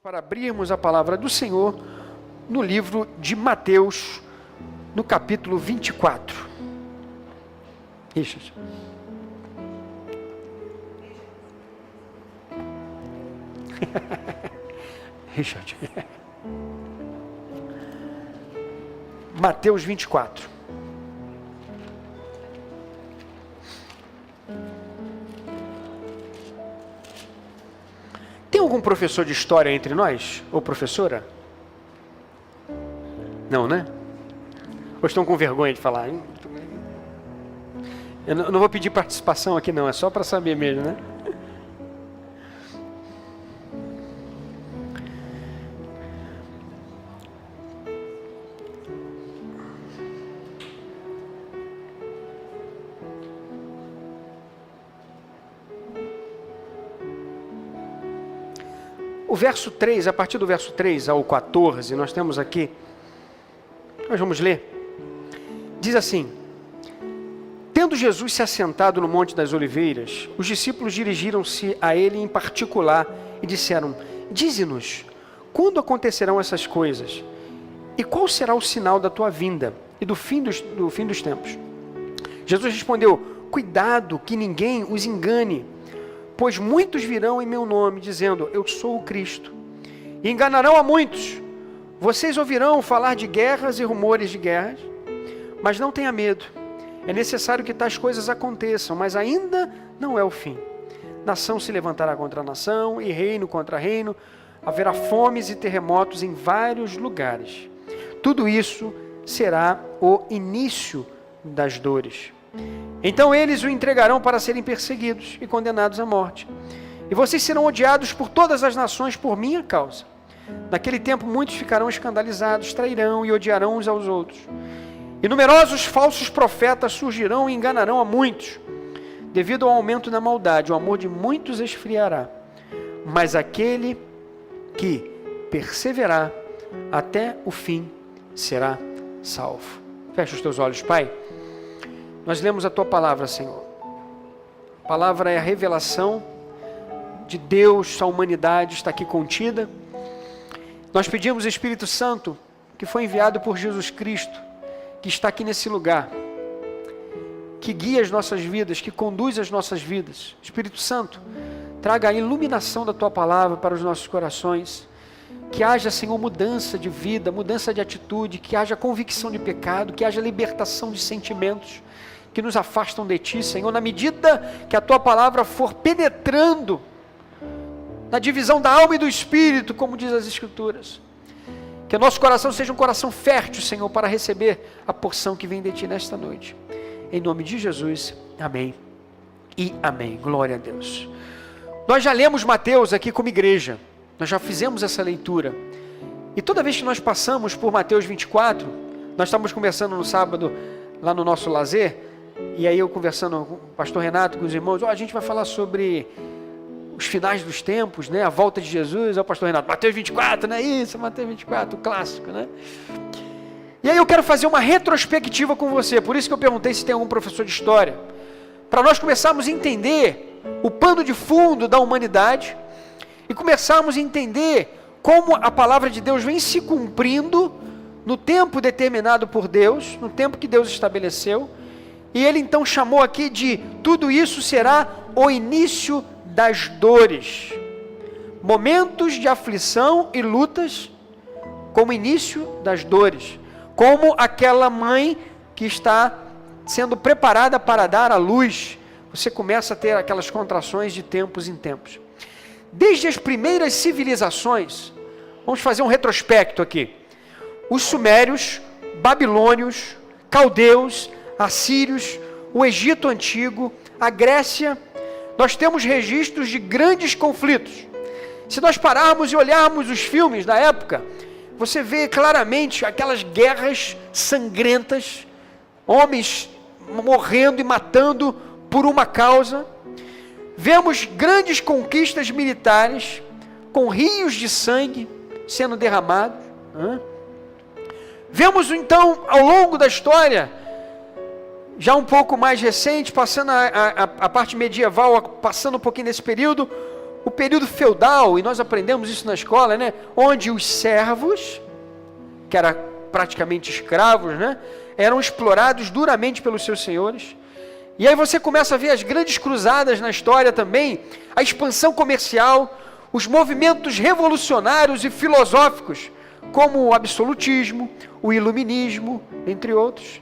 Para abrirmos a palavra do Senhor no livro de Mateus, no capítulo 24. Richard. Richard. Mateus 24. Tem algum professor de história entre nós? Ou professora? Não, né? Ou estão com vergonha de falar? Eu não vou pedir participação aqui não, é só para saber mesmo, né? O verso 3, a partir do verso 3 ao 14, nós temos aqui, nós vamos ler, diz assim: Tendo Jesus se assentado no Monte das Oliveiras, os discípulos dirigiram-se a ele em particular e disseram: Dize-nos, quando acontecerão essas coisas? E qual será o sinal da tua vinda e do fim dos tempos? Jesus respondeu: Cuidado que ninguém os engane, pois muitos virão em meu nome, dizendo, eu sou o Cristo, e enganarão a muitos. Vocês ouvirão falar de guerras e rumores de guerras, mas não tenha medo. É necessário que tais coisas aconteçam, mas ainda não é o fim. Nação se levantará contra nação, e reino contra reino. Haverá fomes e terremotos em vários lugares. Tudo isso será o início das dores. Então eles o entregarão para serem perseguidos e condenados à morte. E vocês serão odiados por todas as nações por minha causa. Naquele tempo muitos ficarão escandalizados, trairão e odiarão uns aos outros. E numerosos falsos profetas surgirão e enganarão a muitos. Devido ao aumento da maldade, o amor de muitos esfriará. Mas aquele que perseverar até o fim será salvo. Fecha os teus olhos, Pai. Nós lemos a Tua palavra, Senhor. A palavra é a revelação de Deus, a humanidade está aqui contida. Nós pedimos, Espírito Santo, que foi enviado por Jesus Cristo, que está aqui nesse lugar, que guia as nossas vidas, que conduz as nossas vidas. Espírito Santo, traga a iluminação da Tua palavra para os nossos corações. Que haja, Senhor, mudança de vida, mudança de atitude, que haja convicção de pecado, que haja libertação de sentimentos que nos afastam de Ti, Senhor, na medida que a Tua palavra for penetrando na divisão da alma e do espírito, como diz as Escrituras. Que o nosso coração seja um coração fértil, Senhor, para receber a porção que vem de Ti nesta noite. Em nome de Jesus, amém e amém. Glória a Deus. Nós já lemos Mateus aqui como igreja, nós já fizemos essa leitura. E toda vez que nós passamos por Mateus 24, nós estávamos conversando no sábado, lá no nosso lazer, e aí eu conversando com o pastor Renato, com os irmãos, a gente vai falar sobre os finais dos tempos, né? A volta de Jesus. O pastor Renato, Mateus 24, não é isso? Mateus 24, o clássico, né? E aí eu quero fazer uma retrospectiva com você, por isso que eu perguntei se tem algum professor de história, para nós começarmos a entender o pano de fundo da humanidade e começarmos a entender como a palavra de Deus vem se cumprindo no tempo determinado por Deus, no tempo que Deus estabeleceu. E ele então chamou aqui de tudo isso será o início das dores. Momentos de aflição e lutas como início das dores. Como aquela mãe que está sendo preparada para dar à luz. Você começa a ter aquelas contrações de tempos em tempos. Desde as primeiras civilizações, vamos fazer um retrospecto aqui. Os sumérios, babilônios, caldeus, assírios, o Egito Antigo, a Grécia, nós temos registros de grandes conflitos. Se nós pararmos e olharmos os filmes da época, você vê claramente aquelas guerras sangrentas, homens morrendo e matando por uma causa. Vemos grandes conquistas militares, com rios de sangue sendo derramados. Vemos então, ao longo da história, já um pouco mais recente, passando a parte medieval, passando um pouquinho nesse período, o período feudal, e nós aprendemos isso na escola, né? Onde os servos, que eram praticamente escravos, né? Eram explorados duramente pelos seus senhores. E aí você começa a ver as grandes cruzadas na história também, a expansão comercial, os movimentos revolucionários e filosóficos, como o absolutismo, o iluminismo, entre outros.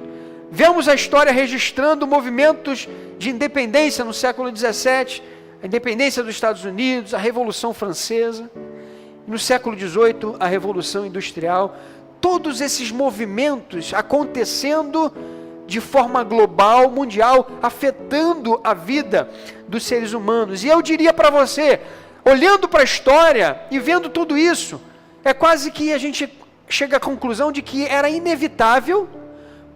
Vemos a história registrando movimentos de independência no século XVII, a independência dos Estados Unidos, a Revolução Francesa, no século XVIII, a Revolução Industrial. Todos esses movimentos acontecendo de forma global, mundial, afetando a vida dos seres humanos. E eu diria para você, olhando para a história e vendo tudo isso, é quase que a gente chega à conclusão de que era inevitável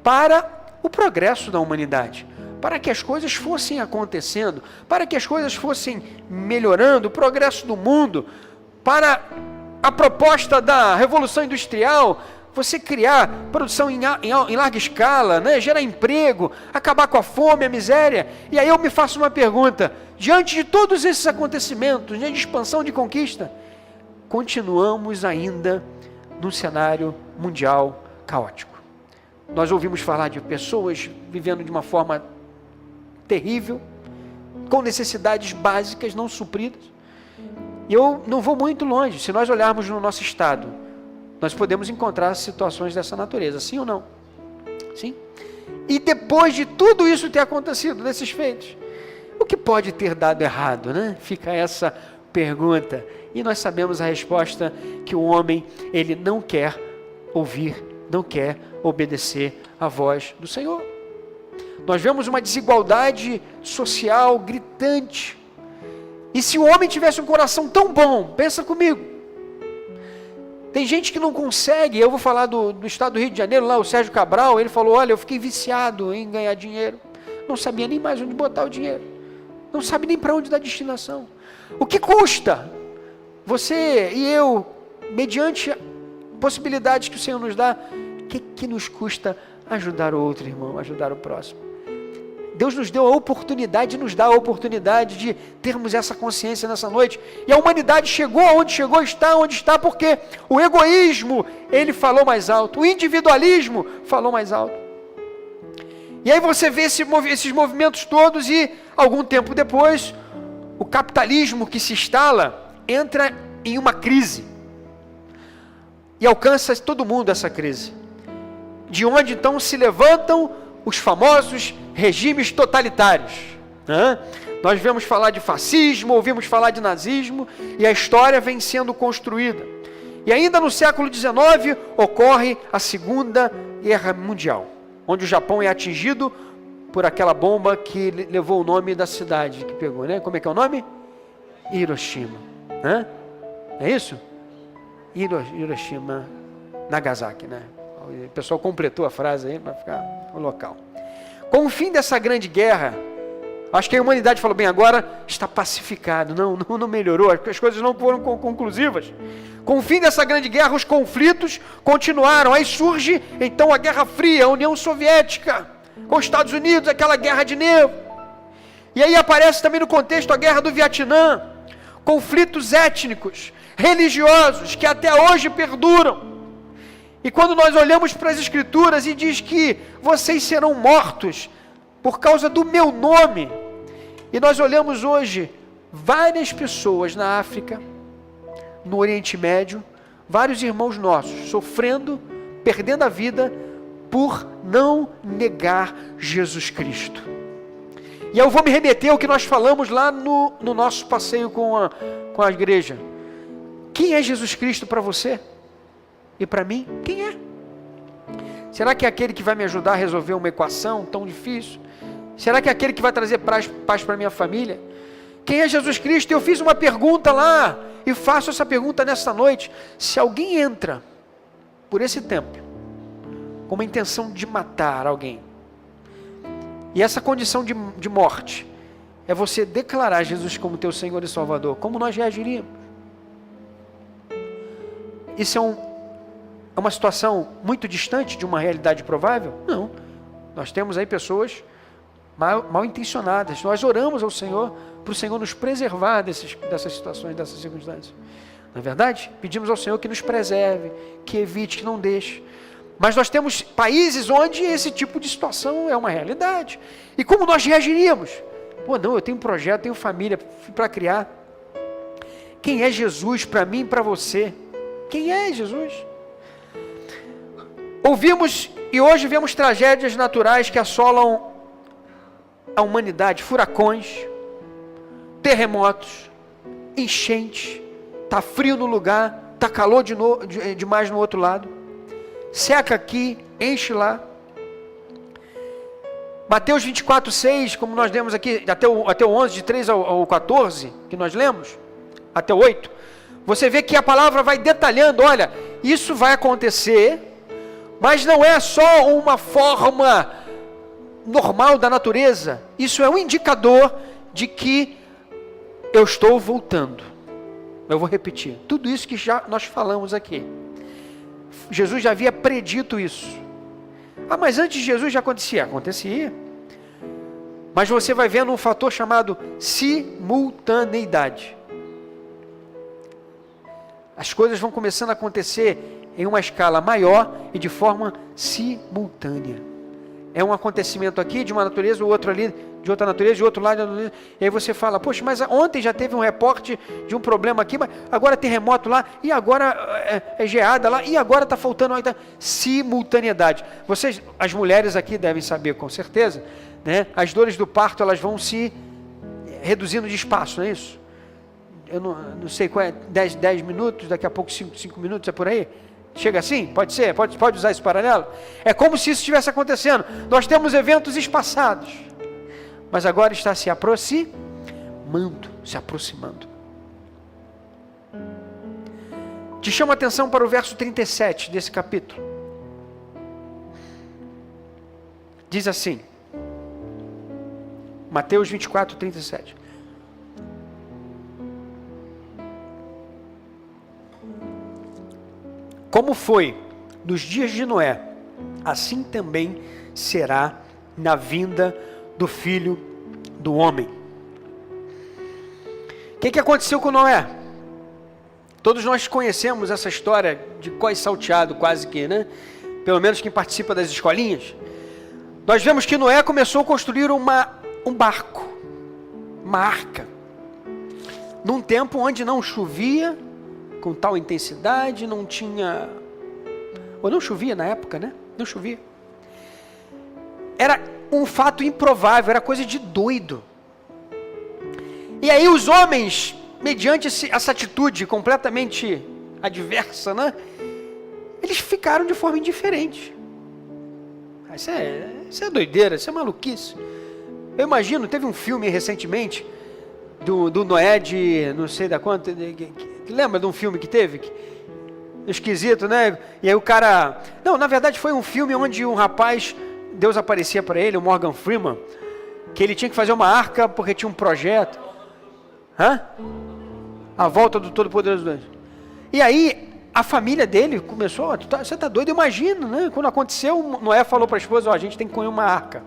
para o progresso da humanidade, para que as coisas fossem acontecendo, para que as coisas fossem melhorando, o progresso do mundo, para a proposta da Revolução Industrial, você criar produção em larga escala, né? Gerar emprego, acabar com a fome, a miséria. E aí eu me faço uma pergunta, diante de todos esses acontecimentos, diante de expansão, de conquista, continuamos ainda num cenário mundial caótico. Nós ouvimos falar de pessoas vivendo de uma forma terrível, com necessidades básicas não supridas. E eu não vou muito longe. Se nós olharmos no nosso estado, nós podemos encontrar situações dessa natureza, sim ou não? Sim. E depois de tudo isso ter acontecido, desses feitos, o que pode ter dado errado, né? Fica essa pergunta. E nós sabemos a resposta, que o homem, ele não quer ouvir, não quer obedecer à voz do Senhor. Nós vemos uma desigualdade social gritante. E se o homem tivesse um coração tão bom, pensa comigo, tem gente que não consegue. Eu vou falar do estado do Rio de Janeiro, lá o Sérgio Cabral, ele falou, olha, eu fiquei viciado em ganhar dinheiro, não sabia nem mais onde botar o dinheiro, não sabe nem para onde dar destinação. O que custa você e eu, mediante possibilidades que o Senhor nos dá, o que nos custa ajudar o outro irmão, ajudar o próximo? Deus nos deu a oportunidade, nos dá a oportunidade de termos essa consciência nessa noite. E a humanidade chegou aonde chegou, está onde está, porque o egoísmo, ele falou mais alto, o individualismo falou mais alto. E aí você vê esses movimentos todos e, algum tempo depois, o capitalismo que se instala, entra em uma crise. E alcança todo mundo essa crise. De onde então se levantam os famosos regimes totalitários, né? Nós vemos falar de fascismo, ouvimos falar de nazismo, e a história vem sendo construída. E ainda no século XIX ocorre a Segunda Guerra Mundial, onde o Japão é atingido por aquela bomba que levou o nome da cidade que pegou, né? Como é que é o nome? Hiroshima, né? É isso? Hiroshima, Nagasaki, né? O pessoal completou a frase aí para ficar no local. Com o fim dessa grande guerra, acho que a humanidade falou, bem, agora está pacificado, não melhorou, as coisas não foram conclusivas. Com o fim dessa grande guerra, os conflitos continuaram. Aí surge então a Guerra Fria, a União Soviética, com os Estados Unidos, aquela guerra de nevo. E aí aparece também no contexto a Guerra do Vietnã, conflitos étnicos, religiosos, que até hoje perduram. E quando nós olhamos para as Escrituras e diz que vocês serão mortos por causa do meu nome, e nós olhamos hoje várias pessoas na África, no Oriente Médio, vários irmãos nossos sofrendo, perdendo a vida por não negar Jesus Cristo. E eu vou me remeter ao que nós falamos lá no nosso passeio com a igreja. Quem é Jesus Cristo para você? E para mim, quem é? Será que é aquele que vai me ajudar a resolver uma equação tão difícil? Será que é aquele que vai trazer paz para minha família? Quem é Jesus Cristo? Eu fiz uma pergunta lá, e faço essa pergunta nesta noite. Se alguém entra por esse templo com uma intenção de matar alguém, e essa condição de morte é você declarar Jesus como teu Senhor e Salvador, como nós reagiríamos? Isso é uma situação muito distante de uma realidade provável? Não. Nós temos aí pessoas mal intencionadas. Nós oramos ao Senhor para o Senhor nos preservar dessas situações, dessas circunstâncias. Não é verdade? Pedimos ao Senhor que nos preserve, que evite, que não deixe. Mas nós temos países onde esse tipo de situação é uma realidade. E como nós reagiríamos? Pô, não, eu tenho um projeto, tenho família para criar. Quem é Jesus para mim e para você? Quem é Jesus? Ouvimos e hoje vemos tragédias naturais que assolam a humanidade, furacões, terremotos, enchentes, está frio no lugar, está calor demais no outro lado, seca aqui, enche lá. Mateus 24:6, como nós lemos aqui, até o 11, de 3 ao 14, que nós lemos, até o 8, você vê que a palavra vai detalhando, olha, isso vai acontecer, mas não é só uma forma normal da natureza, isso é um indicador de que eu estou voltando. Eu vou repetir, tudo isso que já nós falamos aqui, Jesus já havia predito isso. Ah, mas antes de Jesus já acontecia? Acontecia. Mas você vai vendo um fator chamado simultaneidade. As coisas vão começando a acontecer em uma escala maior e de forma simultânea. É um acontecimento aqui de uma natureza, o outro ali de outra natureza, de outro lado, e aí você fala, poxa, mas ontem já teve um reporte de um problema aqui, mas agora terremoto lá, e agora é geada lá, e agora está faltando simultaneidade. Vocês, as mulheres aqui devem saber com certeza, né? As dores do parto, elas vão se reduzindo de espaço, não é isso? Eu não sei qual é, 10 minutos, daqui a pouco 5 minutos, é por aí? Chega assim? Pode ser? Pode usar esse paralelo? É como se isso estivesse acontecendo. Nós temos eventos espaçados, mas agora está se aproximando. Te chamo a atenção para o verso 37 desse capítulo. Diz assim, Mateus 24:37. Como foi nos dias de Noé, assim também será na vinda do Filho do Homem. O que aconteceu com Noé? Todos nós conhecemos essa história de cós salteado, quase que, né? Pelo menos quem participa das escolinhas. Nós vemos que Noé começou a construir um barco, uma arca, num tempo onde não chovia com tal intensidade, não tinha, ou não chovia na época, né? Não chovia. Era um fato improvável, era coisa de doido. E aí os homens, mediante essa atitude completamente adversa, né? Eles ficaram de forma indiferente. Isso é doideira, isso é maluquice. Eu imagino, teve um filme recentemente, do Noé de, não sei da quanto, lembra de um filme que teve? Esquisito, né? E aí o cara... Não, na verdade foi um filme onde um rapaz, Deus aparecia para ele, o Morgan Freeman, que ele tinha que fazer uma arca porque tinha um projeto. A volta do Todo-Poderoso Deus. E aí, a família dele começou, você tá doido? Imagina, né? Quando aconteceu, Noé falou para a esposa, a gente tem que construir uma arca.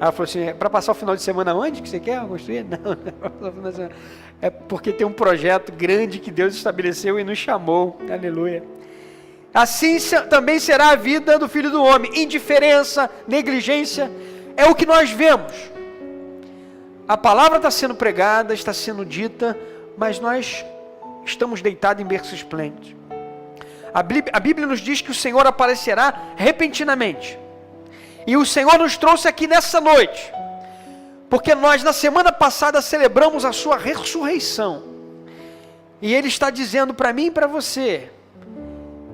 Ela falou assim, para passar o final de semana onde que você quer construir? Não, é porque tem um projeto grande que Deus estabeleceu e nos chamou, aleluia. Assim também será a vida do Filho do Homem, indiferença, negligência, é o que nós vemos. A palavra está sendo pregada, está sendo dita, mas nós estamos deitados em berço esplêndido. A Bíblia nos diz que o Senhor aparecerá repentinamente. E o Senhor nos trouxe aqui nessa noite, porque nós na semana passada celebramos a sua ressurreição. E Ele está dizendo para mim e para você,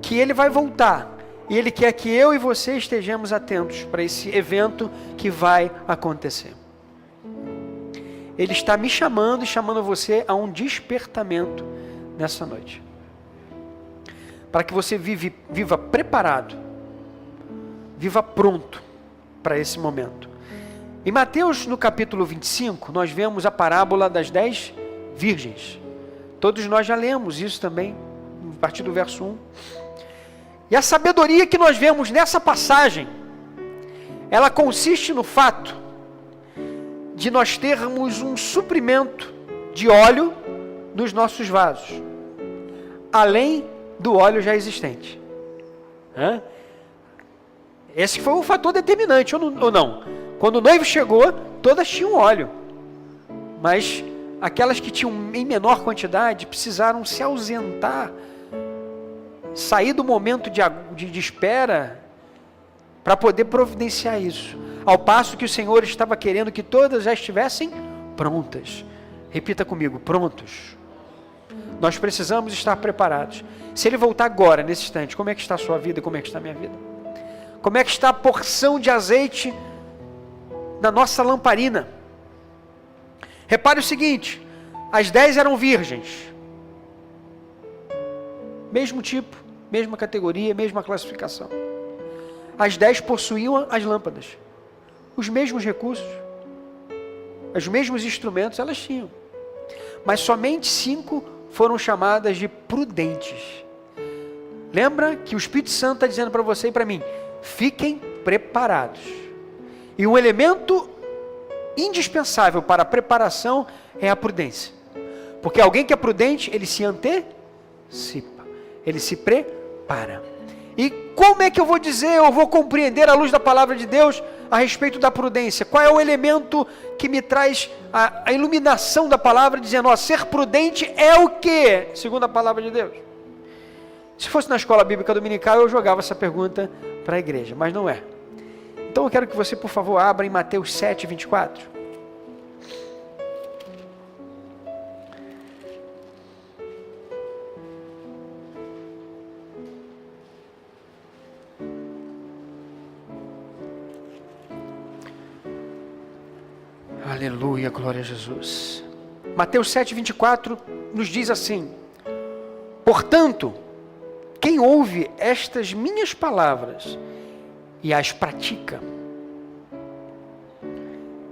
que Ele vai voltar. E Ele quer que eu e você estejamos atentos para esse evento que vai acontecer. Ele está me chamando e chamando você a um despertamento nessa noite. Para que você viva preparado, viva pronto para esse momento. Em Mateus, no capítulo 25, nós vemos a parábola das 10 virgens. Todos nós já lemos isso também, a partir do verso 1. E a sabedoria que nós vemos nessa passagem, ela consiste no fato de nós termos um suprimento de óleo nos nossos vasos, além do óleo já existente. Esse foi um fator determinante, ou não? Quando o noivo chegou, todas tinham óleo, mas aquelas que tinham em menor quantidade precisaram se ausentar, sair do momento de espera para poder providenciar isso, ao passo que o Senhor estava querendo que todas já estivessem prontas. Repita comigo, prontos. Nós precisamos estar preparados. Se Ele voltar agora, nesse instante, como é que está a sua vida, como é que está a minha vida? Como é que está a porção de azeite na nossa lamparina? Repare o seguinte, as 10 eram virgens. Mesmo tipo, mesma categoria, mesma classificação. As 10 possuíam as lâmpadas. Os mesmos recursos. Os mesmos instrumentos elas tinham. Mas somente 5 foram chamadas de prudentes. Lembra que o Espírito Santo está dizendo para você e para mim, fiquem preparados. E um elemento indispensável para a preparação é a prudência. Porque alguém que é prudente, ele se antecipa, ele se prepara. E como é que eu vou dizer, eu vou compreender à luz da palavra de Deus a respeito da prudência? Qual é o elemento que me traz a iluminação da palavra, dizendo, ó, ser prudente é o quê? Segundo a palavra de Deus. Se fosse na escola bíblica dominical, eu jogava essa pergunta para a igreja, mas não é. Então eu quero que você, por favor, abra em Mateus 7, 24. Aleluia, glória a Jesus. Mateus 7, 24 nos diz assim, portanto, quem ouve estas minhas palavras e as pratica,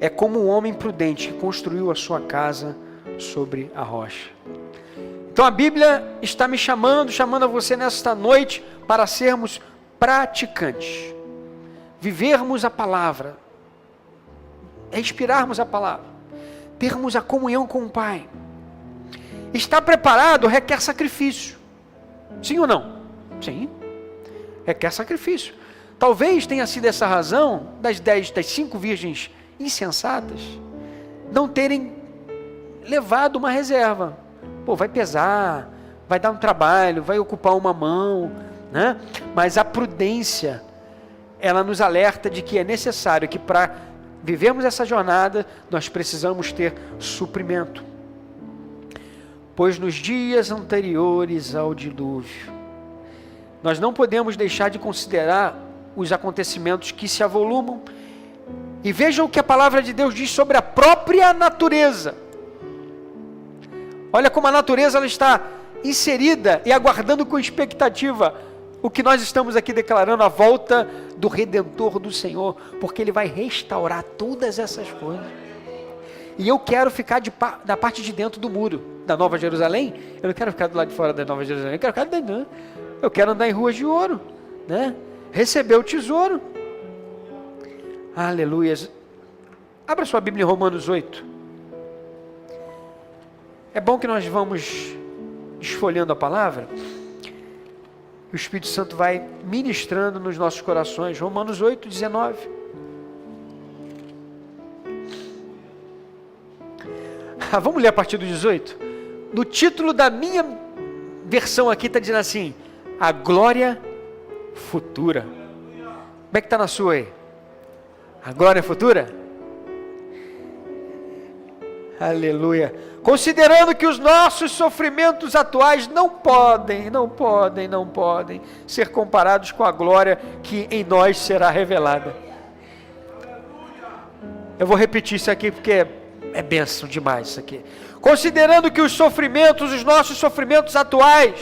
é como um homem prudente que construiu a sua casa sobre a rocha. Então a Bíblia está me chamando a você nesta noite para sermos praticantes, vivermos a palavra, respirarmos a palavra, termos a comunhão com o Pai. Estar preparado requer sacrifício. Sim ou não? Sim, requer sacrifício. Talvez tenha sido essa razão das 5 virgens insensatas não terem levado uma reserva. Pô, vai pesar, vai dar um trabalho, vai ocupar uma mão, né? Mas a prudência, ela nos alerta de que é necessário que para vivermos essa jornada, nós precisamos ter suprimento. Pois nos dias anteriores ao dilúvio, nós não podemos deixar de considerar os acontecimentos que se avolumam. E vejam o que a palavra de Deus diz sobre a própria natureza. Olha como a natureza ela está inserida e aguardando com expectativa o que nós estamos aqui declarando, a volta do Redentor do Senhor, porque Ele vai restaurar todas essas coisas. E eu quero ficar da parte de dentro do muro da Nova Jerusalém. Eu não quero ficar do lado de fora da Nova Jerusalém, eu quero ficar dentro. Eu quero andar em ruas de ouro, né? Receber o tesouro. Aleluia. Abra sua Bíblia em Romanos 8. É bom que nós vamos esfolhando a palavra. O Espírito Santo vai ministrando nos nossos corações. Romanos 8, 19. Vamos ler a partir do 18? No título da minha versão aqui está dizendo assim, a glória futura. Como é que está na sua aí? A glória futura? Aleluia. Considerando que os nossos sofrimentos atuais não podem ser comparados com a glória que em nós será revelada. Eu vou repetir isso aqui porque é bênção demais isso aqui. Considerando que os nossos sofrimentos atuais,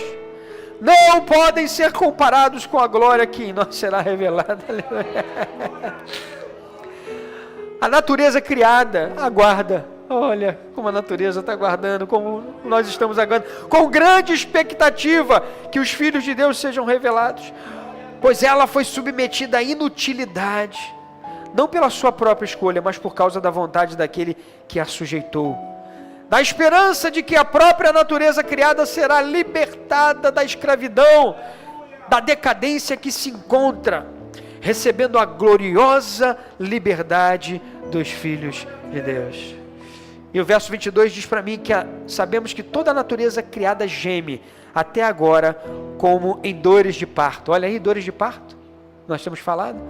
não podem ser comparados com a glória que em nós será revelada. A natureza criada aguarda. Olha como a natureza está aguardando, como nós estamos aguardando, com grande expectativa que os filhos de Deus sejam revelados, pois ela foi submetida à inutilidade, não pela sua própria escolha, mas por causa da vontade daquele que a sujeitou, da esperança de que a própria natureza criada será libertada da escravidão, da decadência que se encontra, recebendo a gloriosa liberdade dos filhos de Deus. E o verso 22 diz para mim que sabemos que toda a natureza criada geme até agora como em dores de parto. Olha aí, dores de parto, nós temos falado,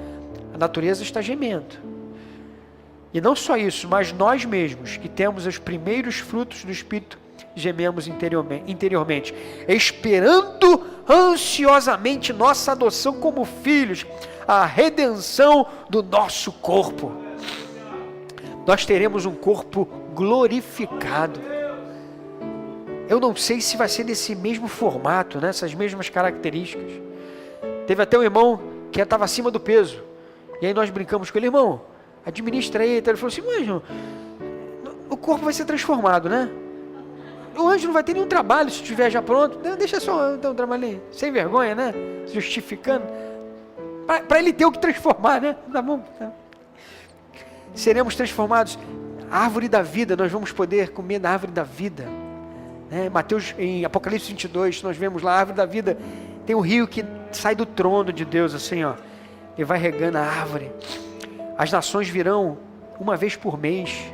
a natureza está gemendo. E não só isso, mas nós mesmos, que temos os primeiros frutos do Espírito, gememos interiormente, esperando ansiosamente nossa adoção como filhos, a redenção do nosso corpo. Nós teremos um corpo glorificado. Eu não sei se vai ser desse mesmo formato, né? Essas mesmas características. Teve até um irmão que estava acima do peso, e aí nós brincamos com ele: irmão, administra aí. Ele falou assim: mas o corpo vai ser transformado, né? O anjo não vai ter nenhum trabalho se estiver já pronto. Deixa só então, um trabalho aí, sem vergonha, né? Justificando, para ele ter o que transformar, né? Tá bom. Seremos transformados. A árvore da vida, nós vamos poder comer da árvore da vida. Mateus, em Apocalipse 22, nós vemos lá a árvore da vida. Tem um rio que sai do trono de Deus, assim, ó, e vai regando a árvore. As nações virão uma vez por mês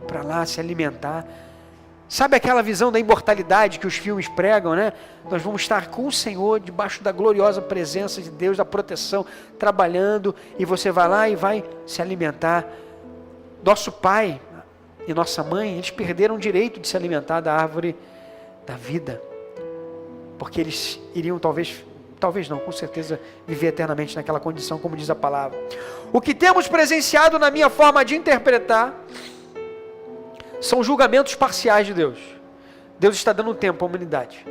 para lá se alimentar. Sabe aquela visão da imortalidade que os filmes pregam, né? Nós vamos estar com o Senhor, debaixo da gloriosa presença de Deus, da proteção, trabalhando, e você vai lá e vai se alimentar. Nosso pai e nossa mãe, eles perderam o direito de se alimentar da árvore da vida, porque eles iriam talvez não, com certeza, viver eternamente naquela condição, como diz a palavra. O que temos presenciado na minha forma de interpretar são julgamentos parciais de Deus. Deus está dando um tempo à humanidade.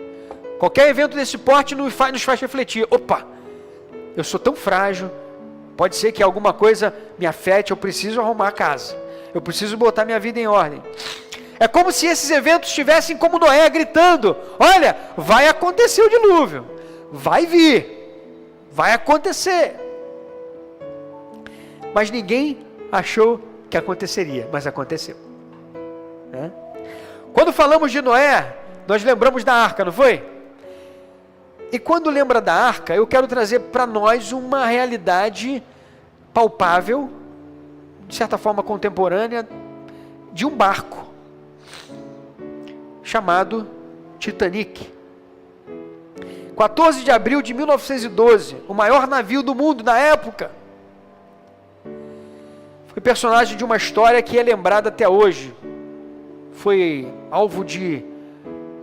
Qualquer evento desse porte nos faz refletir: opa, eu sou tão frágil, pode ser que alguma coisa me afete, eu preciso arrumar a casa, eu preciso botar minha vida em ordem. É como se esses eventos estivessem como Noé gritando: olha, vai acontecer o dilúvio, vai vir, vai acontecer. Mas ninguém achou que aconteceria, mas aconteceu. Quando falamos de Noé, nós lembramos da arca, não foi? E quando lembra da arca, eu quero trazer para nós uma realidade palpável, de certa forma contemporânea, de um barco chamado Titanic. 14 de abril de 1912, o maior navio do mundo na época. Foi personagem de uma história que é lembrada até hoje. Foi alvo de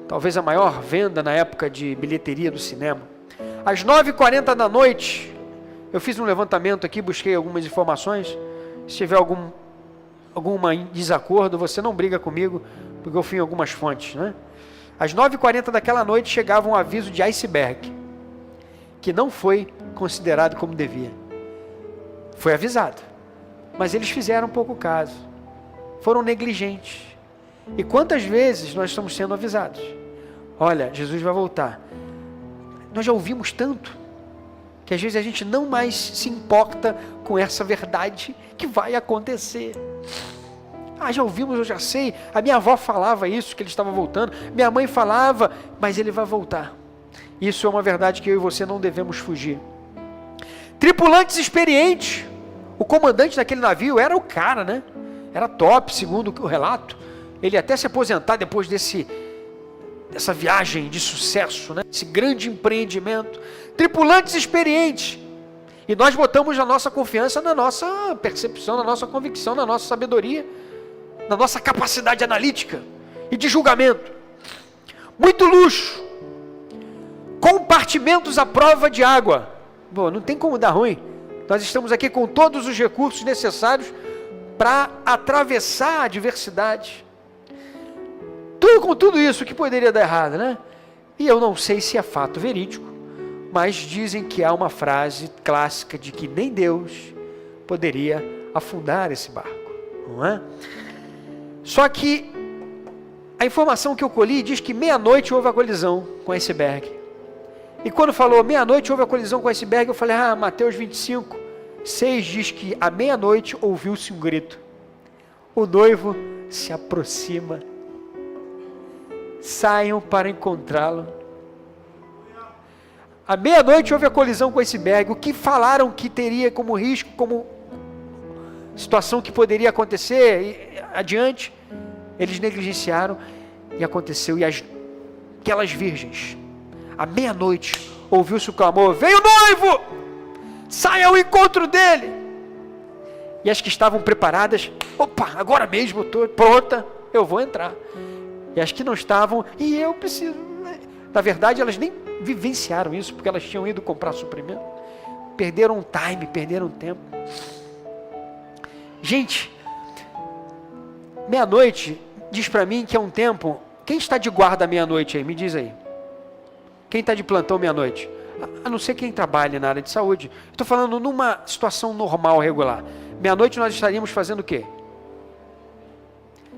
talvez a maior venda na época de bilheteria do cinema. Às 9h40 da noite, eu fiz um levantamento aqui, busquei algumas informações. Se tiver algum desacordo, você não briga comigo, porque eu fui em algumas fontes, né? Às 9h40 daquela noite chegava um aviso de iceberg, que não foi considerado como devia. Foi avisado, mas eles fizeram pouco caso, foram negligentes. E quantas vezes nós estamos sendo avisados: olha, Jesus vai voltar. Nós já ouvimos tanto, que às vezes a gente não mais se importa com essa verdade que vai acontecer. Já ouvimos, eu já sei. A minha avó falava isso, que ele estava voltando. Minha mãe falava, mas ele vai voltar. Isso é uma verdade que eu e você não devemos fugir. Tripulantes experientes. O comandante daquele navio era o cara, né? Era top, segundo o relato. Ele até se aposentar depois dessa viagem de sucesso, né? Esse grande empreendimento. Tripulantes experientes. E nós botamos a nossa confiança na nossa percepção, na nossa convicção, na nossa sabedoria, na nossa capacidade analítica e de julgamento. Muito luxo. Compartimentos à prova de água. Bom, não tem como dar ruim. Nós estamos aqui com todos os recursos necessários para atravessar a adversidade. Com tudo isso, o que poderia dar errado, né? E eu não sei se é fato verídico, mas dizem que há uma frase clássica de que nem Deus poderia afundar esse barco, não é? Só que a informação que eu colhi diz que meia-noite houve a colisão com o iceberg. E quando falou meia-noite houve a colisão com o iceberg, eu falei: Mateus 25, 6 diz que à meia-noite ouviu-se um grito: o noivo se aproxima saiam para encontrá-lo. À meia-noite houve a colisão com o iceberg. O que falaram que teria como risco, como situação que poderia acontecer adiante, eles negligenciaram e aconteceu. E aquelas virgens, à meia-noite, ouviu-se o clamor: vem o noivo, saia ao encontro dele. E as que estavam preparadas: opa, agora mesmo estou pronta, eu vou entrar. E as que não estavam: e eu preciso. Na verdade, elas nem vivenciaram isso, porque elas tinham ido comprar suprimento. Perderam time, perderam tempo. Gente, meia-noite diz para mim que é um tempo. Quem está de guarda meia-noite aí? Me diz aí. Quem está de plantão meia-noite? A não ser quem trabalha na área de saúde. Estou falando numa situação normal, regular. Meia-noite nós estaríamos fazendo o quê?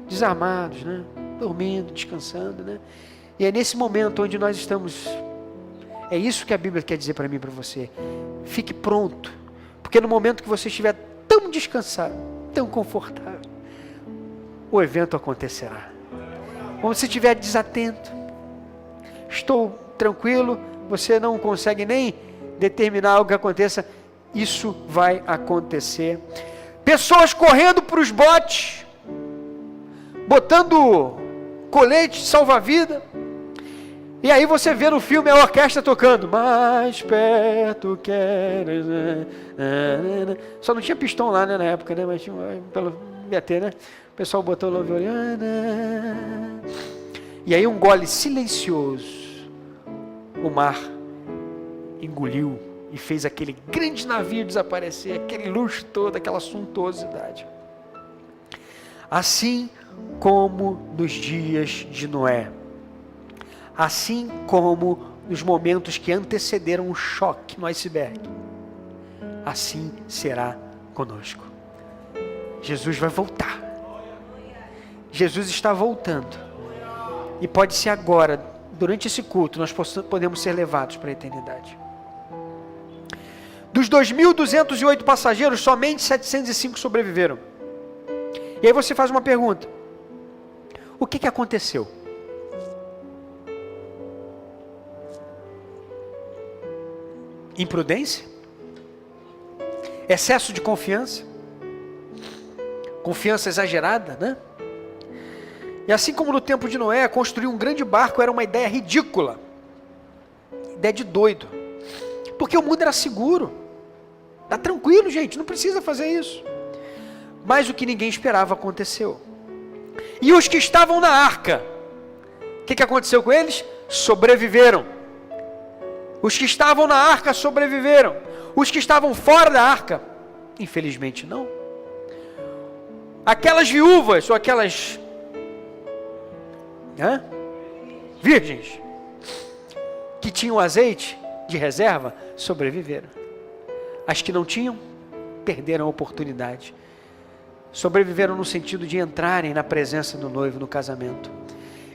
Desarmados, né? Dormindo, descansando, né? E é nesse momento onde nós estamos. É isso que a Bíblia quer dizer para mim e para você. Fique pronto. Porque no momento que você estiver tão descansado, tão confortável, o evento acontecerá. Quando você estiver desatento, estou tranquilo, você não consegue nem determinar algo que aconteça, isso vai acontecer. Pessoas correndo para os botes, botando colete salva-vida, e aí você vê no filme a orquestra tocando, mais perto queres, só não tinha pistão lá, né, na época, né, mas tinha, devia ter, né, o pessoal botou lá o violino, e aí um gole silencioso, o mar engoliu e fez aquele grande navio desaparecer, aquele luxo todo, aquela suntuosidade. Assim como nos dias de Noé, assim como nos momentos que antecederam o choque no iceberg, assim será conosco. Jesus vai voltar. Jesus está voltando. E pode ser agora, durante esse culto, nós podemos ser levados para a eternidade. Dos 2.208 passageiros, somente 705 sobreviveram. E aí você faz uma pergunta: o que aconteceu? Imprudência? Excesso de confiança? Confiança exagerada, né? E assim como no tempo de Noé, construir um grande barco era uma ideia ridícula. Ideia de doido. Porque o mundo era seguro. Tá tranquilo, gente, não precisa fazer isso. Mas o que ninguém esperava aconteceu. E os que estavam na arca, o que aconteceu com eles? Sobreviveram. Os que estavam na arca sobreviveram. Os que estavam fora da arca, infelizmente não. Aquelas viúvas, ou aquelas virgens, que tinham azeite de reserva, sobreviveram. As que não tinham, perderam a oportunidade. Sobreviveram no sentido de entrarem na presença do noivo no casamento.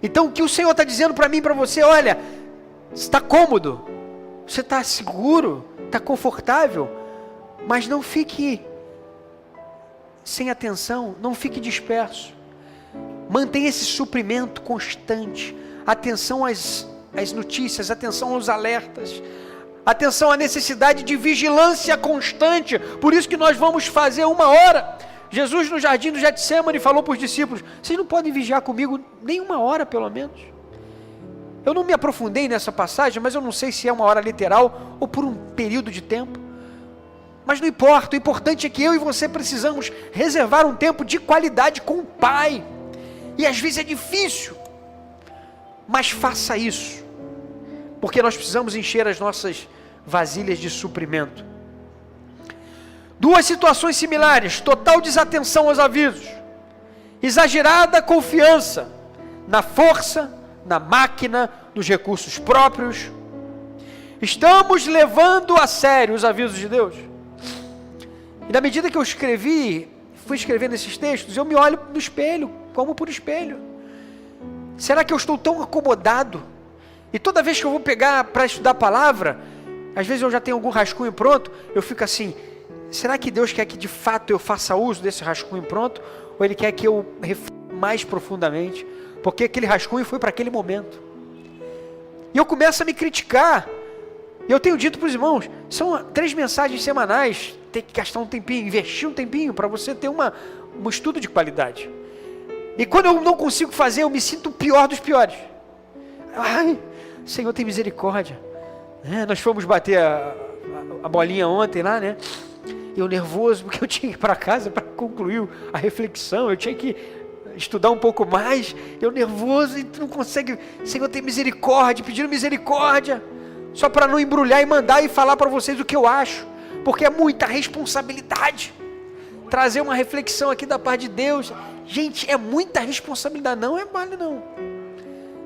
Então o que o Senhor está dizendo para mim e para você: olha, está cômodo, você está seguro, está confortável, mas não fique sem atenção, não fique disperso. Mantenha esse suprimento constante, atenção às notícias, atenção aos alertas, atenção à necessidade de vigilância constante. Por isso que nós vamos fazer 1 hora. Jesus no jardim do Getsêmani falou para os discípulos: vocês não podem vigiar comigo nem 1 hora pelo menos. Eu não me aprofundei nessa passagem, mas eu não sei se é 1 hora literal ou por um período de tempo. Mas não importa, o importante é que eu e você precisamos reservar um tempo de qualidade com o Pai. E às vezes é difícil, mas faça isso, porque nós precisamos encher as nossas vasilhas de suprimento. 2 situações similares: total desatenção aos avisos, exagerada confiança na força, na máquina, nos recursos próprios. Estamos levando a sério os avisos de Deus? E na medida que eu fui escrevendo esses textos, eu me olho no espelho, como por espelho. Será que eu estou tão acomodado? E toda vez que eu vou pegar para estudar a palavra, às vezes eu já tenho algum rascunho pronto, eu fico assim: será que Deus quer que de fato eu faça uso desse rascunho pronto? Ou Ele quer que eu reflita mais profundamente, porque aquele rascunho foi para aquele momento. E eu começo a me criticar. E eu tenho dito para os irmãos, são 3 mensagens semanais, tem que gastar um tempinho, investir um tempinho para você ter um estudo de qualidade. E quando eu não consigo fazer, eu me sinto o pior dos piores. Ai, Senhor, tem misericórdia. Nós fomos bater a bolinha ontem lá, né? Eu nervoso, porque eu tinha que ir para casa para concluir a reflexão, eu tinha que estudar um pouco mais, eu nervoso, e tu não consegue, Senhor, tem misericórdia, pedindo misericórdia, só para não embrulhar e mandar e falar para vocês o que eu acho, porque é muita responsabilidade, trazer uma reflexão aqui da parte de Deus, gente, é muita responsabilidade, não é mole não,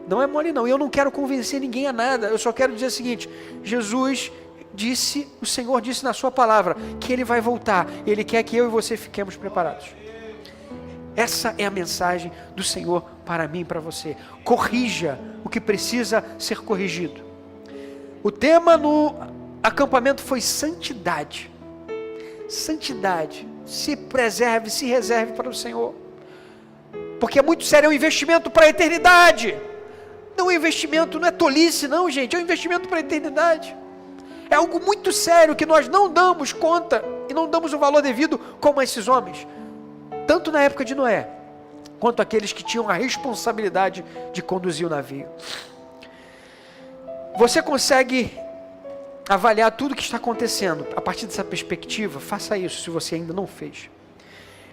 não é mole não, eu não quero convencer ninguém a nada, eu só quero dizer o seguinte, Jesus disse, o Senhor disse na sua palavra, que Ele vai voltar, Ele quer que eu e você fiquemos preparados. Essa é a mensagem do Senhor para mim e para você. Corrija o que precisa ser corrigido. O tema no acampamento foi santidade. Santidade. Se preserve, se reserve para o Senhor. Porque é muito sério, é um investimento para a eternidade. Não é um investimento, não é tolice não, gente, é um investimento para a eternidade. É algo muito sério que nós não damos conta e não damos o valor devido como esses homens. Tanto na época de Noé, quanto aqueles que tinham a responsabilidade de conduzir o navio. Você consegue avaliar tudo o que está acontecendo a partir dessa perspectiva? Faça isso se você ainda não fez.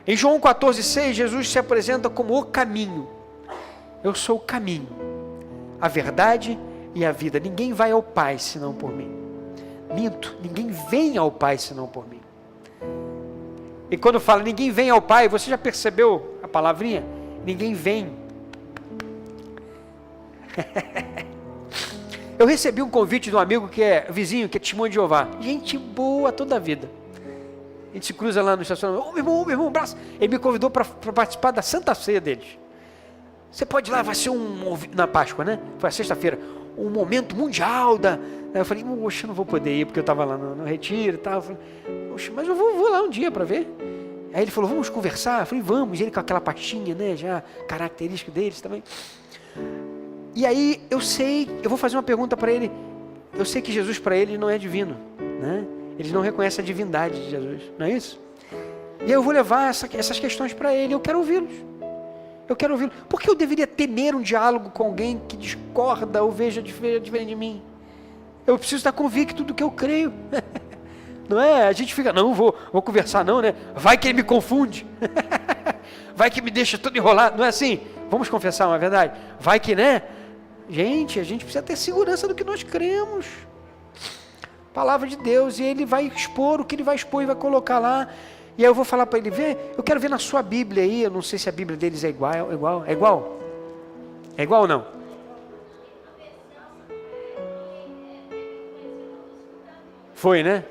Em João 14,6, Jesus se apresenta como o caminho. Eu sou o caminho, a verdade e a vida. Ninguém vai ao Pai senão por mim. Minto, ninguém vem ao Pai senão por mim. E quando fala ninguém vem ao Pai, você já percebeu a palavrinha? Ninguém vem. Eu recebi um convite de um amigo que é vizinho, que é testemunho de Jeová. Gente boa toda a vida. A gente se cruza lá no estacionamento. Ô meu irmão, um abraço. Ele me convidou para participar da Santa Ceia deles. Você pode ir lá, vai ser na Páscoa, né? Foi a sexta-feira. Um momento mundial da... Aí eu falei, poxa, eu não vou poder ir, porque eu estava lá no retiro e tal. Eu falei, poxa, mas eu vou lá um dia para ver. Aí ele falou, vamos conversar? Eu falei, vamos. E ele com aquela pastinha, né, já característica deles também. E aí eu vou fazer uma pergunta para ele. Eu sei que Jesus para ele não é divino, né? Eles não reconhecem a divindade de Jesus, não é isso? E aí eu vou levar essas questões para ele, eu quero ouvi-los. Eu quero ouvi-lo. Por que eu deveria temer um diálogo com alguém que discorda ou veja diferente de mim? Eu preciso estar convicto do que eu creio. Não é? A gente fica, não, vou conversar não, né? Vai que ele me confunde. Vai que me deixa todo enrolado. Não é assim? Vamos confessar uma verdade? Vai que, né? Gente, a gente precisa ter segurança do que nós cremos. Palavra de Deus. E ele vai expor o que ele vai expor e vai colocar lá. E aí eu vou falar para ele, eu quero ver na sua Bíblia aí, eu não sei se a Bíblia deles é igual? É igual ou não? Foi, né?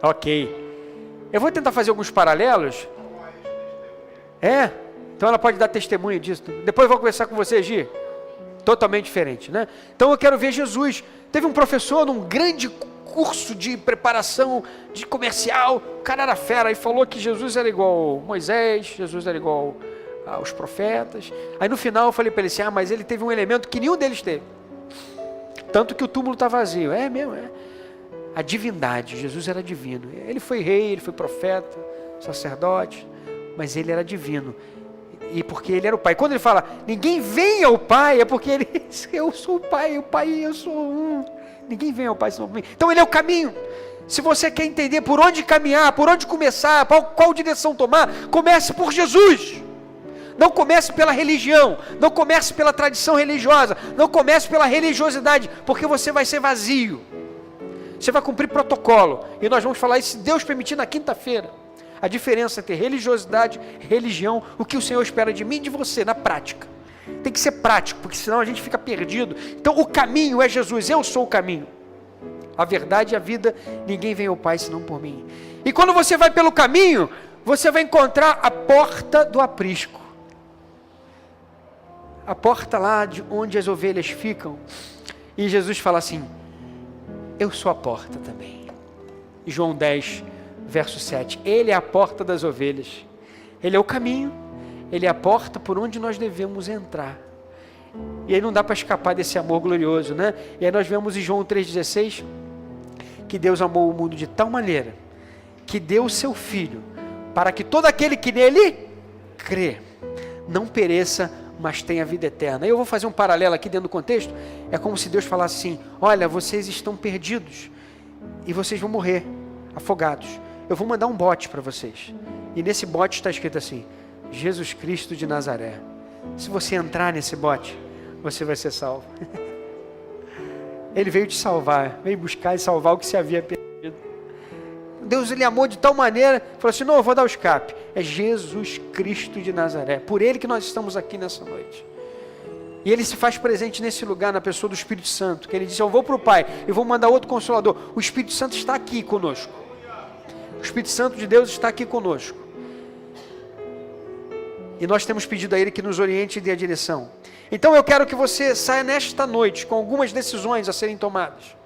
Ok. Eu vou tentar fazer alguns paralelos. Então ela pode dar testemunho disso. Depois eu vou conversar com você, Gi. Totalmente diferente, né? Então eu quero ver Jesus. Teve um professor num grande curso de preparação de comercial, o cara era fera e falou que Jesus era igual Moisés, Jesus era igual aos profetas. Aí no final eu falei para ele assim, mas ele teve um elemento que nenhum deles teve, tanto que o túmulo está vazio. É mesmo, é a divindade. Jesus era divino, ele foi rei, ele foi profeta, sacerdote, mas ele era divino, e porque ele era o Pai. Quando ele fala, ninguém vem ao Pai, é porque ele, eu sou o Pai eu sou um. Ninguém vem ao Pai senão por mim. Então ele é o caminho. Se você quer entender por onde caminhar, por onde começar, qual direção tomar, comece por Jesus. Não comece pela religião, não comece pela tradição religiosa, não comece pela religiosidade, porque você vai ser vazio. Você vai cumprir protocolo. E nós vamos falar isso, se Deus permitir, na quinta-feira. A diferença entre religiosidade e religião, o que o Senhor espera de mim e de você, na prática. Tem que ser prático, porque senão a gente fica perdido. Então o caminho é Jesus, eu sou o caminho. A verdade e a vida, ninguém vem ao Pai senão por mim. E quando você vai pelo caminho, você vai encontrar a porta do aprisco. A porta lá de onde as ovelhas ficam. E Jesus fala assim, eu sou a porta também. E João 10, Verso 7, Ele é a porta das ovelhas, Ele é o caminho, Ele é a porta por onde nós devemos entrar. E aí não dá para escapar desse amor glorioso, né? E aí nós vemos em João 3,16, que Deus amou o mundo de tal maneira, que deu o seu Filho, para que todo aquele que nele crê, não pereça, mas tenha vida eterna. Eu vou fazer um paralelo aqui dentro do contexto, é como se Deus falasse assim, olha, vocês estão perdidos, e vocês vão morrer, afogados. Eu vou mandar um bote para vocês, e nesse bote está escrito assim, Jesus Cristo de Nazaré. Se você entrar nesse bote, você vai ser salvo. Ele veio te salvar, veio buscar e salvar o que se havia perdido. Deus, Ele amou de tal maneira, falou assim, não, eu vou dar o escape. É Jesus Cristo de Nazaré, por Ele que nós estamos aqui nessa noite. E Ele se faz presente nesse lugar, na pessoa do Espírito Santo, que Ele disse, eu vou para o Pai, eu vou mandar outro Consolador. O Espírito Santo está aqui conosco. O Espírito Santo de Deus está aqui conosco. E nós temos pedido a Ele que nos oriente e dê a direção. Então eu quero que você saia nesta noite com algumas decisões a serem tomadas.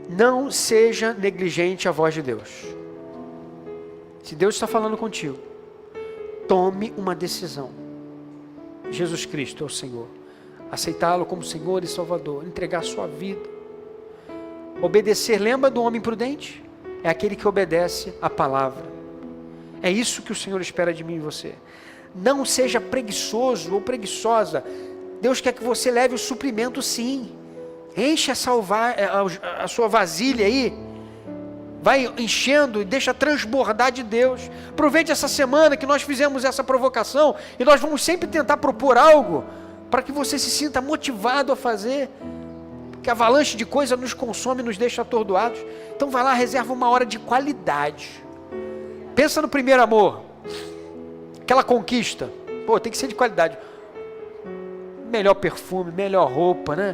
Não seja negligente à voz de Deus. Se Deus está falando contigo, tome uma decisão. Jesus Cristo é o Senhor. Aceitá-lo como Senhor e Salvador. Entregar a sua vida. Obedecer, lembra do homem prudente? É aquele que obedece a palavra. É isso que o Senhor espera de mim e você. Não seja preguiçoso ou preguiçosa. Deus quer que você leve o suprimento, sim. Enche a sua vasilha aí. Vai enchendo e deixa transbordar de Deus. Aproveite essa semana que nós fizemos essa provocação. E nós vamos sempre tentar propor algo para que você se sinta motivado a fazer. Porque a avalanche de coisa nos consome e nos deixa atordoados. Então vai lá, reserva uma hora de qualidade. Pensa no primeiro amor. Aquela conquista. Pô, tem que ser de qualidade. Melhor perfume, melhor roupa, né?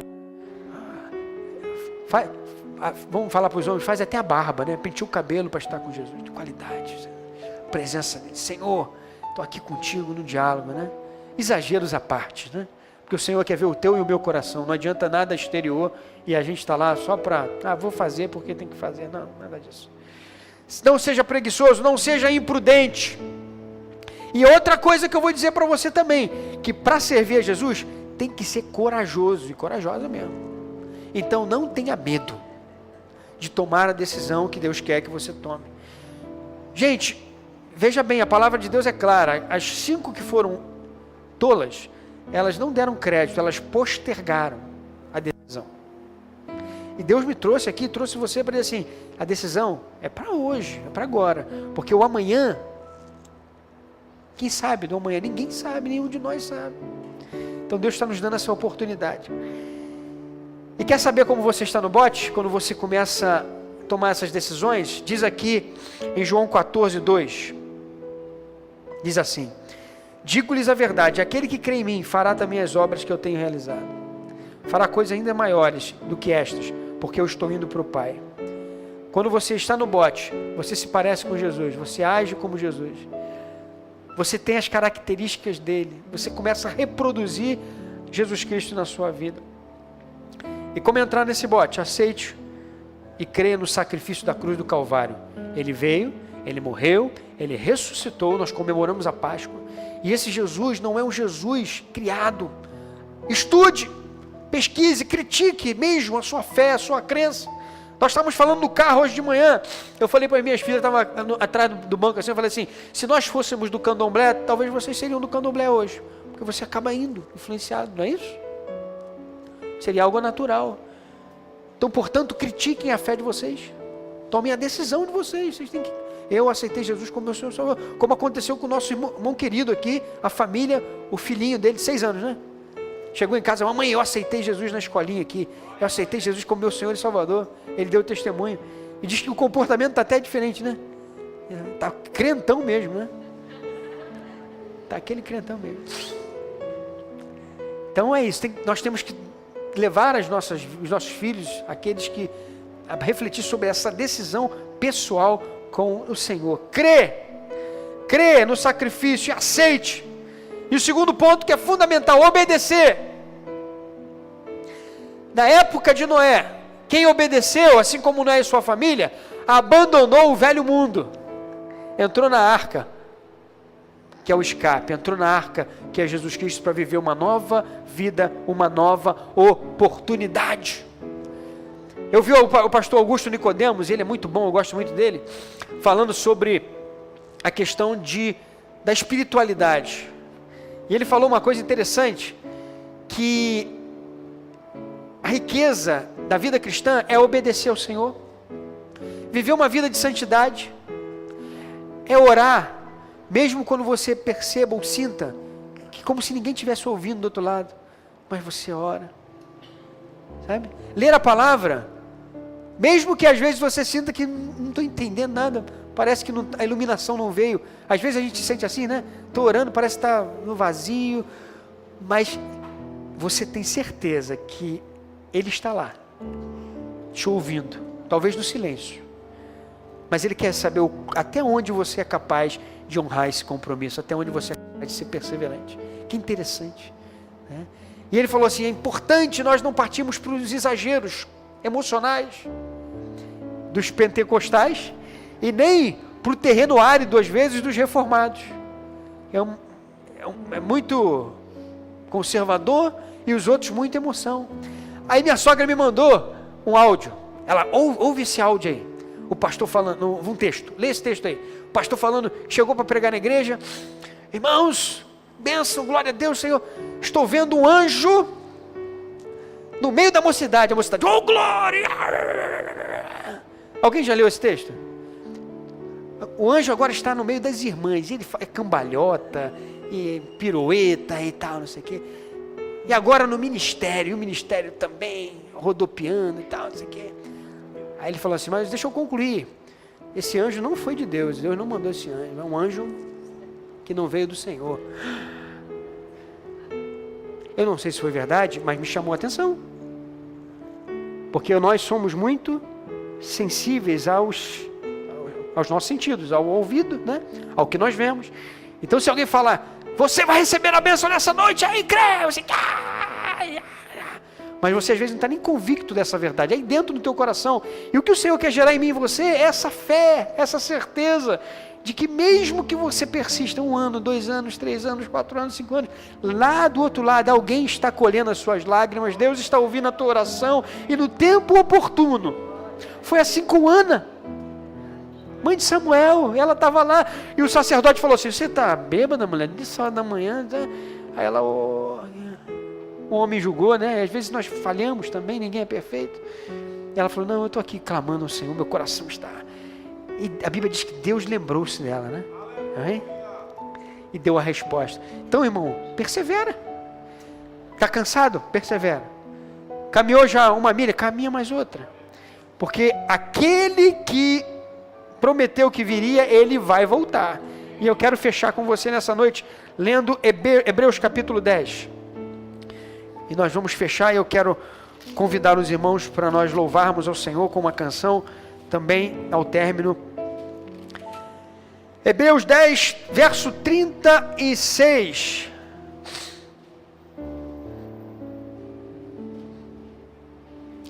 Vamos falar para os homens, faz até a barba, né? Penteia o cabelo para estar com Jesus. De qualidade. Presença dele. Senhor, estou aqui contigo no diálogo, né? Exageros à parte, né? Porque o Senhor quer ver o teu e o meu coração. Não adianta nada exterior e a gente está lá só para, vou fazer porque tem que fazer. Não, nada disso. Não seja preguiçoso, não seja imprudente. E outra coisa que eu vou dizer para você também, que para servir a Jesus, tem que ser corajoso e corajosa mesmo. Então não tenha medo de tomar a decisão que Deus quer que você tome. Gente, veja bem, a palavra de Deus é clara. As 5 que foram tolas, elas não deram crédito, elas postergaram a decisão. E Deus me trouxe aqui, trouxe você para dizer assim, a decisão é para hoje, é para agora. Porque o amanhã, quem sabe do amanhã? Ninguém sabe, nenhum de nós sabe. Então Deus está nos dando essa oportunidade. E quer saber como você está no bote? Quando você começa a tomar essas decisões, diz aqui em João 14:2, diz assim, digo-lhes a verdade, aquele que crê em mim fará também as obras que eu tenho realizado. Fará coisas ainda maiores do que estas, porque eu estou indo para o Pai. Quando você está no bote, você se parece com Jesus, você age como Jesus. Você tem as características dele, você começa a reproduzir Jesus Cristo na sua vida. E como entrar nesse bote? Aceite e creia no sacrifício da cruz do Calvário. Ele veio, ele morreu, ele ressuscitou, nós comemoramos a Páscoa. E esse Jesus não é um Jesus criado. Estude, pesquise, critique mesmo a sua fé, a sua crença. Nós estávamos falando no carro hoje de manhã. Eu falei para as minhas filhas, estava atrás do banco assim, eu falei assim, se nós fôssemos do candomblé, talvez vocês seriam do candomblé hoje. Porque você acaba indo, influenciado, não é isso? Seria algo natural. Então, portanto, critiquem a fé de vocês. Tomem a decisão de vocês. Vocês têm que... Eu aceitei Jesus como meu Senhor e Salvador. Como aconteceu com o nosso irmão querido aqui, a família, o filhinho dele, 6 anos, né? Chegou em casa, mamãe, eu aceitei Jesus na escolinha aqui. Eu aceitei Jesus como meu Senhor e Salvador. Ele deu testemunho. E diz que o comportamento está até diferente, né? Está crentão mesmo, né? Está aquele crentão mesmo. Então é isso. Nós temos que levar os nossos filhos, aqueles que a refletir sobre essa decisão pessoal com o Senhor. Crê no sacrifício e aceite. E o segundo ponto que é fundamental, obedecer. Na época de Noé, quem obedeceu, assim como Noé e sua família, abandonou o velho mundo, entrou na arca, que é o escape, entrou na arca, que é Jesus Cristo, para viver uma nova vida, uma nova oportunidade. Eu vi o pastor Augusto Nicodemos, ele é muito bom, eu gosto muito dele, falando sobre a questão da espiritualidade. E ele falou uma coisa interessante, que a riqueza da vida cristã é obedecer ao Senhor, viver uma vida de santidade, é orar, mesmo quando você perceba ou sinta, que como se ninguém estivesse ouvindo do outro lado, mas você ora, sabe? Ler a palavra, mesmo que às vezes você sinta que não estou entendendo nada, parece que a iluminação não veio, às vezes a gente se sente assim, né? Estou orando, parece que está no vazio, mas você tem certeza que Ele está lá, te ouvindo, talvez no silêncio, mas Ele quer saber até onde você é capaz de honrar esse compromisso, até onde você é capaz de ser perseverante. Que interessante, né? E ele falou assim, é importante nós não partirmos para os exageros emocionais dos pentecostais e nem para o terreno árido, às vezes, dos reformados. É muito conservador e os outros muita emoção. Aí minha sogra me mandou um áudio, ela ouve esse áudio aí, o pastor falando, um texto, lê esse texto aí, o pastor falando, chegou para pregar na igreja, irmãos, bênção, glória a Deus, Senhor, estou vendo um anjo no meio da mocidade, oh glória! Alguém já leu esse texto? O anjo agora está no meio das irmãs, ele é cambalhota, e pirueta e tal, não sei o quê, e agora no ministério, o ministério também, rodopiando e tal, não sei o quê. Aí ele falou assim, mas deixa eu concluir, esse anjo não foi de Deus, Deus não mandou esse anjo, é um anjo que não veio do Senhor. Eu não sei se foi verdade, mas me chamou a atenção, porque nós somos muito sensíveis aos nossos sentidos, ao ouvido, né? Ao que nós vemos. Então se alguém falar, você vai receber a bênção nessa noite, aí crê, você... mas você às vezes não está nem convicto dessa verdade, aí dentro do teu coração, e o que o Senhor quer gerar em mim e em você, é essa fé, essa certeza, de que mesmo que você persista 1 ano, 2 anos, 3 anos, 4 anos, 5 anos, lá do outro lado alguém está colhendo as suas lágrimas, Deus está ouvindo a tua oração, e no tempo oportuno. Foi assim com Ana, mãe de Samuel, ela estava lá, e o sacerdote falou assim, você está bêbada, mulher? De só da manhã, né? Aí ela, o homem julgou, né? Às vezes nós falhamos também, ninguém é perfeito. E ela falou, não, eu estou aqui clamando ao Senhor, meu coração está... E a Bíblia diz que Deus lembrou-se dela, né? Amém? E deu a resposta. Então, irmão, persevera. Está cansado? Persevera. Caminhou já 1 milha? Caminha mais outra. Porque aquele que prometeu que viria, ele vai voltar. E eu quero fechar com você nessa noite, lendo Hebreus capítulo 10. E nós vamos fechar, e eu quero convidar os irmãos para nós louvarmos ao Senhor com uma canção, também ao término. Hebreus 10, verso 36.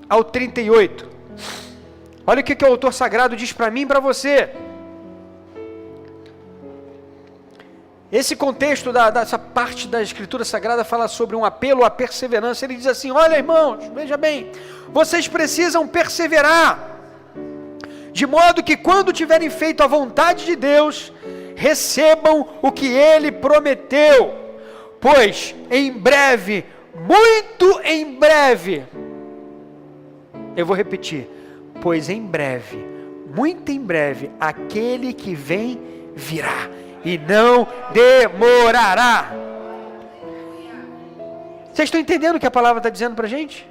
Ao 38. Olha o que o autor sagrado diz para mim e para você. Esse contexto dessa parte da Escritura Sagrada fala sobre um apelo à perseverança. Ele diz assim, olha irmãos, veja bem, vocês precisam perseverar, de modo que quando tiverem feito a vontade de Deus, recebam o que Ele prometeu, pois em breve, muito em breve, eu vou repetir, pois em breve, muito em breve, aquele que vem virá, e não demorará. Vocês estão entendendo o que a palavra está dizendo para a gente?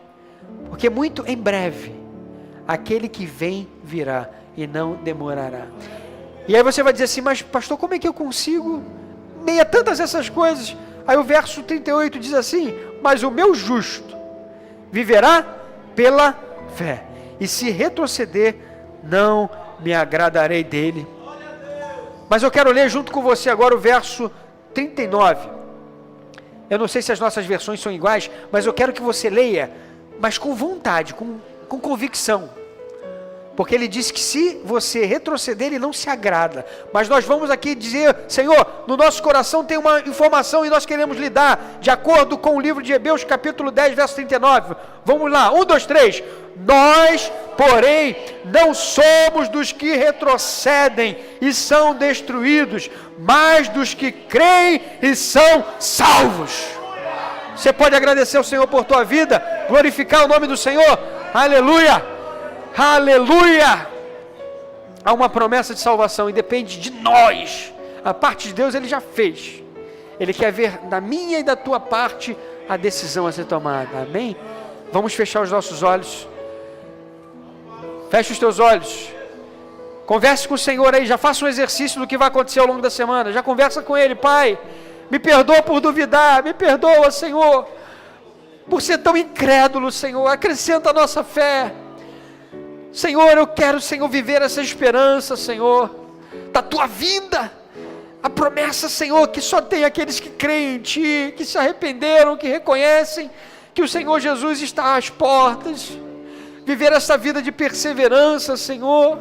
Porque muito em breve, aquele que vem virá e não demorará. E aí você vai dizer assim, mas pastor, como é que eu consigo meio a tantas essas coisas? Aí o verso 38 diz assim, mas o meu justo viverá pela fé, e se retroceder, não me agradarei dele. Mas eu quero ler junto com você agora o verso 39. Eu não sei se as nossas versões são iguais, mas eu quero que você leia, mas com vontade, com convicção. Porque ele disse que se você retroceder, ele não se agrada. Mas nós vamos aqui dizer, Senhor, no nosso coração tem uma informação e nós queremos lhe dar, de acordo com o livro de Hebreus, capítulo 10, verso 39. Vamos lá, 1, 2, 3. Nós, porém, não somos dos que retrocedem e são destruídos, mas dos que creem e são salvos. Você pode agradecer ao Senhor por tua vida, glorificar o nome do Senhor. Aleluia! Aleluia! Há uma promessa de salvação e depende de nós. A parte de Deus ele já fez. Ele quer ver da minha e da tua parte a decisão a ser tomada. Amém? Vamos fechar os nossos olhos. Feche os teus olhos. Converse com o Senhor aí. Já faça um exercício do que vai acontecer ao longo da semana. Já conversa com Ele. Pai, me perdoa por duvidar. Me perdoa, Senhor, por ser tão incrédulo, Senhor. Acrescenta a nossa fé. Senhor, eu quero, Senhor, viver essa esperança, Senhor, da Tua vinda. A promessa, Senhor, que só tem aqueles que creem em Ti, que se arrependeram, que reconhecem que o Senhor Jesus está às portas. Viver essa vida de perseverança, Senhor.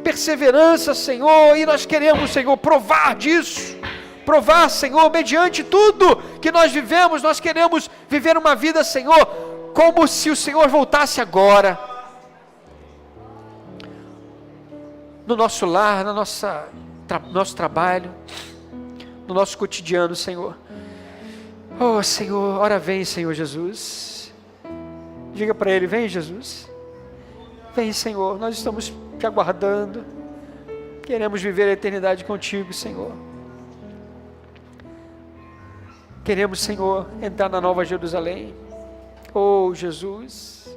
Perseverança, Senhor, e nós queremos, Senhor, provar disso. Provar, Senhor, mediante tudo que nós vivemos, nós queremos viver uma vida, Senhor, como se o Senhor voltasse agora. No nosso lar, no nosso trabalho, no nosso cotidiano, Senhor. Oh, Senhor, ora vem, Senhor Jesus. Diga para Ele, vem, Jesus. Vem, Senhor, nós estamos te aguardando. Queremos viver a eternidade contigo, Senhor. Queremos, Senhor, entrar na Nova Jerusalém. Oh, Jesus.